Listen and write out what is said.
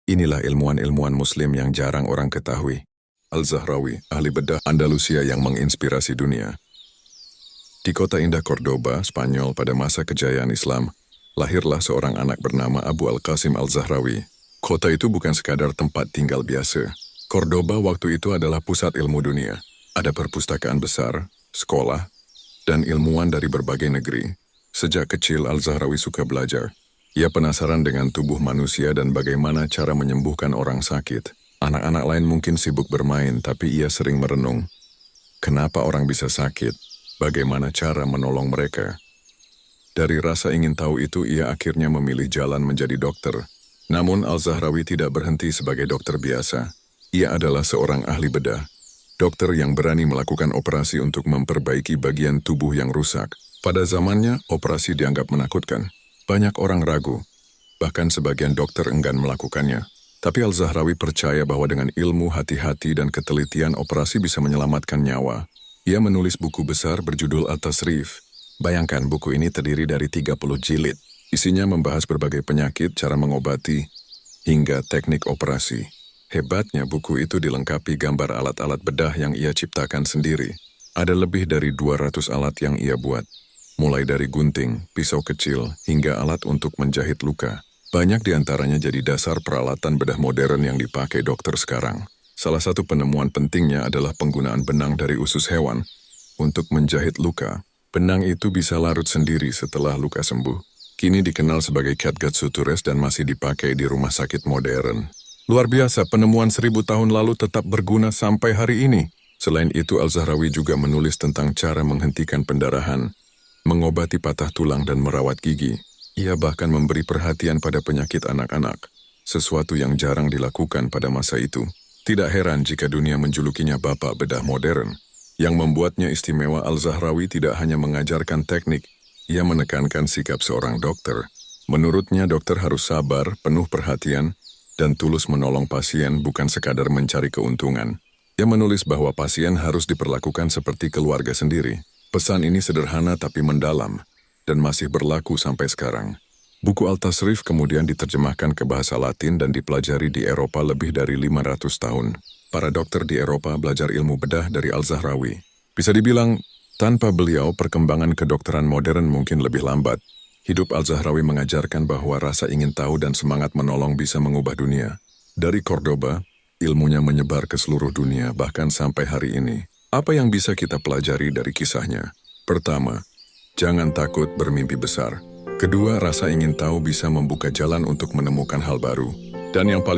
Inilah ilmuwan-ilmuwan Muslim yang jarang orang ketahui. Al-Zahrawi, ahli bedah Andalusia yang menginspirasi dunia. Di kota indah Cordoba, Spanyol pada masa kejayaan Islam, lahirlah seorang anak bernama Abu Al-Qasim Al-Zahrawi. Kota itu bukan sekadar tempat tinggal biasa. Cordoba waktu itu adalah pusat ilmu dunia. Ada perpustakaan besar, sekolah, dan ilmuwan dari berbagai negeri. Sejak kecil Al-Zahrawi suka belajar. Ia penasaran dengan tubuh manusia dan bagaimana cara menyembuhkan orang sakit. Anak-anak lain mungkin sibuk bermain, tapi ia sering merenung. Kenapa orang bisa sakit? Bagaimana cara menolong mereka? Dari rasa ingin tahu itu, ia akhirnya memilih jalan menjadi dokter. Namun Al-Zahrawi tidak berhenti sebagai dokter biasa. Ia adalah seorang ahli bedah. Dokter yang berani melakukan operasi untuk memperbaiki bagian tubuh yang rusak. Pada zamannya, operasi dianggap menakutkan. Banyak orang ragu, bahkan sebagian dokter enggan melakukannya. Tapi Al-Zahrawi percaya bahwa dengan ilmu, hati-hati, dan ketelitian operasi bisa menyelamatkan nyawa. Ia menulis buku besar berjudul At-Tasrif. Bayangkan, buku ini terdiri dari 30 jilid. Isinya membahas berbagai penyakit, cara mengobati, hingga teknik operasi. Hebatnya, buku itu dilengkapi gambar alat-alat bedah yang ia ciptakan sendiri. Ada lebih dari 200 alat yang ia buat. Mulai dari gunting, pisau kecil, hingga alat untuk menjahit luka. Banyak di antaranya jadi dasar peralatan bedah modern yang dipakai dokter sekarang. Salah satu penemuan pentingnya adalah penggunaan benang dari usus hewan untuk menjahit luka. Benang itu bisa larut sendiri setelah luka sembuh. Kini dikenal sebagai catgut sutures dan masih dipakai di rumah sakit modern. Luar biasa, penemuan 1000 tahun lalu tetap berguna sampai hari ini. Selain itu, Al-Zahrawi juga menulis tentang cara menghentikan pendarahan, mengobati patah tulang, dan merawat gigi. Ia bahkan memberi perhatian pada penyakit anak-anak, sesuatu yang jarang dilakukan pada masa itu. Tidak heran jika dunia menjulukinya Bapak Bedah Modern. Yang membuatnya istimewa, Al-Zahrawi tidak hanya mengajarkan teknik, ia menekankan sikap seorang dokter. Menurutnya, dokter harus sabar, penuh perhatian, dan tulus menolong pasien, bukan sekadar mencari keuntungan. Ia menulis bahwa pasien harus diperlakukan seperti keluarga sendiri. Pesan ini sederhana tapi mendalam, dan masih berlaku sampai sekarang. Buku Al-Tasrif kemudian diterjemahkan ke bahasa Latin dan dipelajari di Eropa lebih dari 500 tahun. Para dokter di Eropa belajar ilmu bedah dari Al-Zahrawi. Bisa dibilang, tanpa beliau perkembangan kedokteran modern mungkin lebih lambat. Hidup Al-Zahrawi mengajarkan bahwa rasa ingin tahu dan semangat menolong bisa mengubah dunia. Dari Cordoba, ilmunya menyebar ke seluruh dunia, bahkan sampai hari ini. Apa yang bisa kita pelajari dari kisahnya? Pertama, jangan takut bermimpi besar. Kedua, rasa ingin tahu bisa membuka jalan untuk menemukan hal baru. Dan yang paling